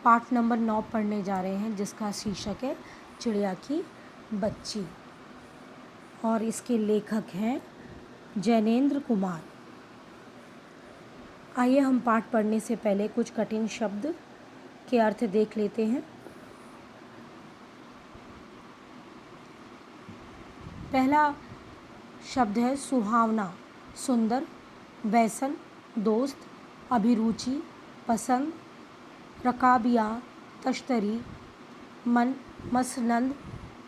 पाठ नंबर 9 पढ़ने जा रहे हैं, जिसका शीर्षक है चिड़िया की बच्ची, और इसके लेखक हैं जैनेंद्र कुमार। आइए हम पाठ पढ़ने से पहले कुछ कठिन शब्द के अर्थ देख लेते हैं। पहला शब्द है सुहावना, सुंदर, व्यसन, दोस्त, अभिरुचि, पसंद, रकाबिया, तश्तरी, मन, मसनंद,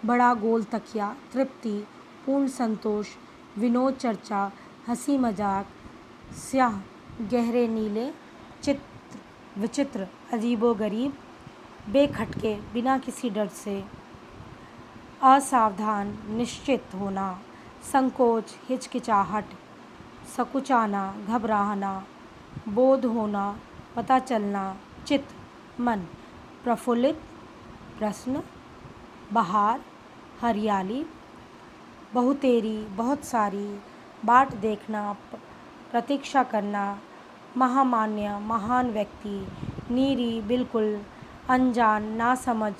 बड़ा गोल तकिया, तृप्ति, पूर्ण संतोष, विनोद, चर्चा, हंसी मजाक, स्याह, गहरे नीले, चित्र, विचित्र, अजीबो गरीब, बेखटके, बिना किसी डर से, असावधान, निश्चित होना, संकोच, हिचकिचाहट, सकुचाना, घबराना, बोध होना, पता चलना, चित्त, मन, प्रफुल्लित, प्रश्न, बहार, हरियाली, बहुतेरी, बहुत सारी, बाट देखना, प्रतीक्षा करना, महामान्य, महान व्यक्ति, नीरी, बिल्कुल, अनजान, नासमझ,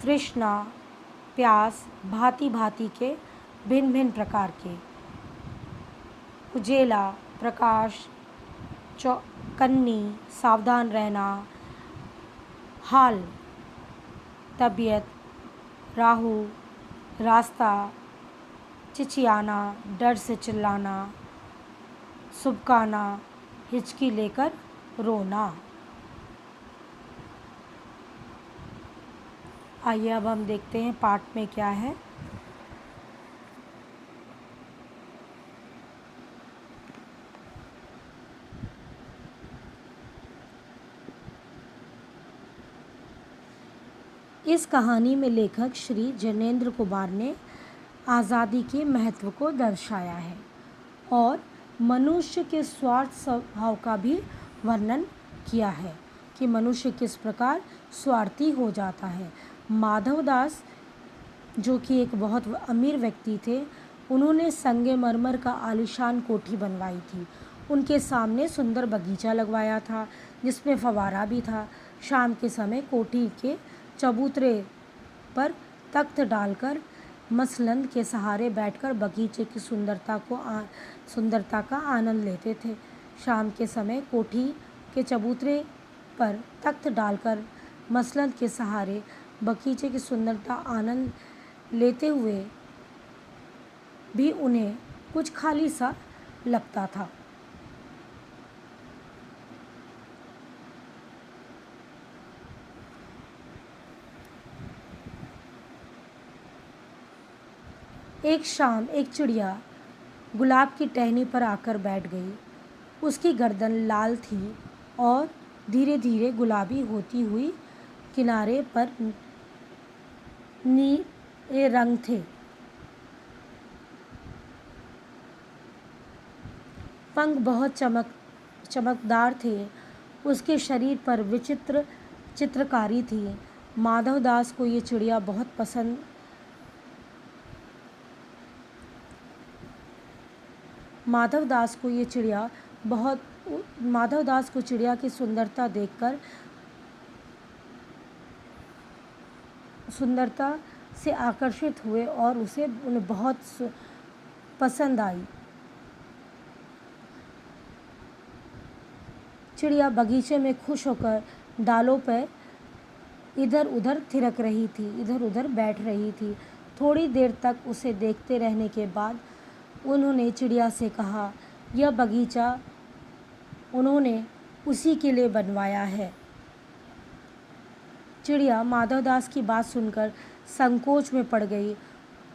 तृष्णा, प्यास, भांति भांति के, भिन्न भिन्न प्रकार के, उजेला, प्रकाश, चौकन्नी, सावधान रहना, हाल, तबीयत, राहु, रास्ता, चिचियाना, डर से चिल्लाना, सुबकाना, हिचकी लेकर रोना। आइए अब हम देखते हैं पाठ में क्या है। इस कहानी में लेखक श्री जैनेंद्र कुमार ने आज़ादी के महत्व को दर्शाया है और मनुष्य के स्वार्थ स्वभाव का भी वर्णन किया है कि मनुष्य किस प्रकार स्वार्थी हो जाता है। माधवदास, जो कि एक बहुत अमीर व्यक्ति थे, उन्होंने संगमरमर का आलीशान कोठी बनवाई थी। उनके सामने सुंदर बगीचा लगवाया था जिसमें फवारा भी था। शाम के समय कोठी के चबूतरे पर तख्त डालकर मसलन के सहारे बैठकर बगीचे की सुंदरता का आनंद लेते थे। शाम के समय कोठी के चबूतरे पर तख्त डालकर मसलन के सहारे बगीचे की सुंदरता आनंद लेते हुए भी उन्हें कुछ खाली सा लगता था। एक शाम एक चिड़िया गुलाब की टहनी पर आकर बैठ गई। उसकी गर्दन लाल थी और धीरे धीरे गुलाबी होती हुई किनारे पर नीले रंग थे। पंख बहुत चमकदार थे। उसके शरीर पर विचित्र चित्रकारी थी। माधवदास को ये चिड़िया बहुत पसंद माधवदास को चिड़िया की सुंदरता से आकर्षित हुए और उन्हें बहुत पसंद आई। चिड़िया बगीचे में खुश होकर डालों पर इधर उधर बैठ रही थी। थोड़ी देर तक उसे देखते रहने के बाद उन्होंने चिड़िया से कहा, यह बगीचा उन्होंने उसी के लिए बनवाया है। चिड़िया माधवदास की बात सुनकर संकोच में पड़ गई।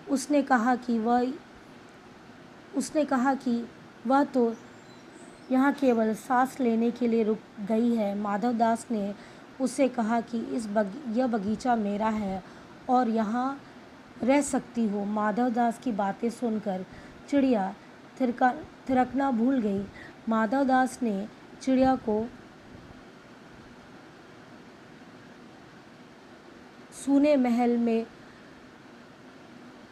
उसने कहा कि वह तो यहाँ केवल सांस लेने के लिए रुक गई है। माधवदास ने उससे कहा कि यह बगीचा मेरा है और यहाँ रह सकती हो। माधवदास की बातें सुनकर चिड़िया थिरकना भूल गई। माधवदास ने चिड़िया को सूने महल में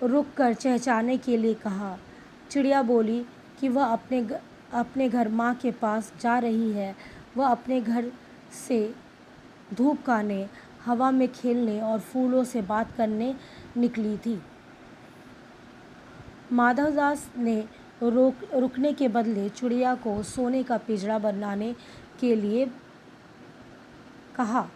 रुककर चहचहाने के लिए कहा। चिड़िया बोली कि वह अपने घर माँ के पास जा रही है। वह अपने घर से धूप खाने, हवा में खेलने और फूलों से बात करने निकली थी। माधवदास ने रुकने के बदले चिड़िया को सोने का पिंजरा बनाने के लिए कहा।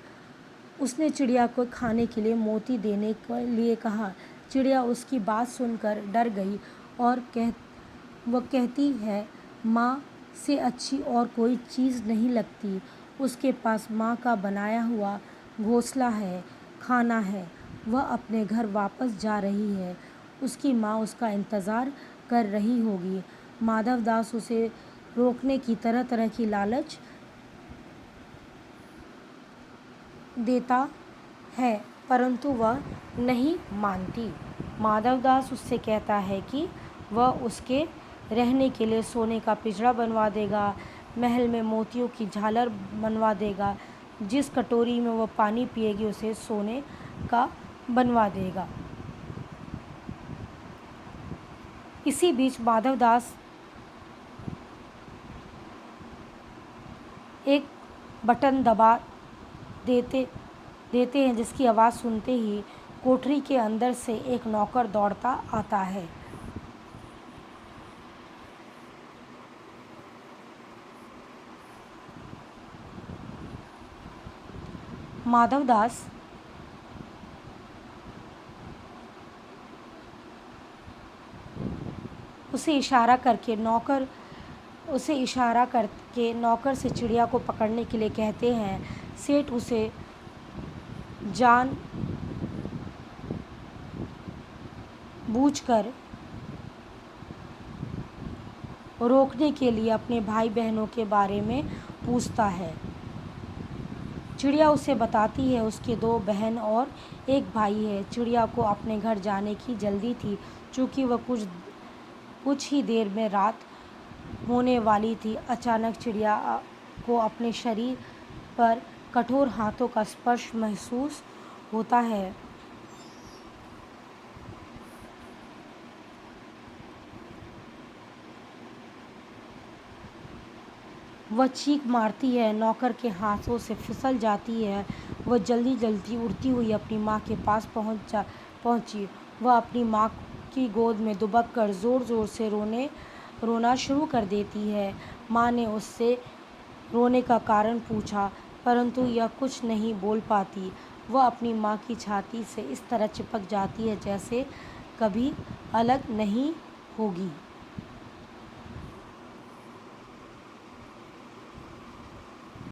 उसने चिड़िया को खाने के लिए मोती देने के लिए कहा। चिड़िया उसकी बात सुनकर डर गई और वह कहती है, माँ से अच्छी और कोई चीज़ नहीं लगती। उसके पास माँ का बनाया हुआ घोंसला है, खाना है। वह अपने घर वापस जा रही है। उसकी माँ उसका इंतज़ार कर रही होगी। माधवदास उसे रोकने की तरह तरह की लालच देता है, परंतु वह नहीं मानती। माधवदास उससे कहता है कि वह उसके रहने के लिए सोने का पिंजरा बनवा देगा, महल में मोतियों की झालर बनवा देगा, जिस कटोरी में वह पानी पिएगी उसे सोने का बनवा देगा। इसी बीच माधवदास एक बटन दबा देते हैं, जिसकी आवाज़ सुनते ही कोठरी के अंदर से एक नौकर दौड़ता आता है। माधवदास उसे इशारा करके नौकर से चिड़िया को पकड़ने के लिए कहते हैं। सेठ उसे जान बूझकर रोकने के लिए अपने भाई बहनों के बारे में पूछता है। चिड़िया उसे बताती है उसके 2 बहन और 1 भाई है। चिड़िया को अपने घर जाने की जल्दी थी, चूँकि वह कुछ ही देर में रात होने वाली थी। अचानक चिड़िया को अपने शरीर पर कठोर हाथों का स्पर्श महसूस होता है। वह चीख मारती है, नौकर के हाथों से फिसल जाती है। वह जल्दी जल्दी उड़ती हुई अपनी माँ के पास पहुंची। वह अपनी माँ की गोद में दुबक कर ज़ोर ज़ोर से रोना शुरू कर देती है। माँ ने उससे रोने का कारण पूछा, परंतु यह कुछ नहीं बोल पाती। वह अपनी माँ की छाती से इस तरह चिपक जाती है जैसे कभी अलग नहीं होगी।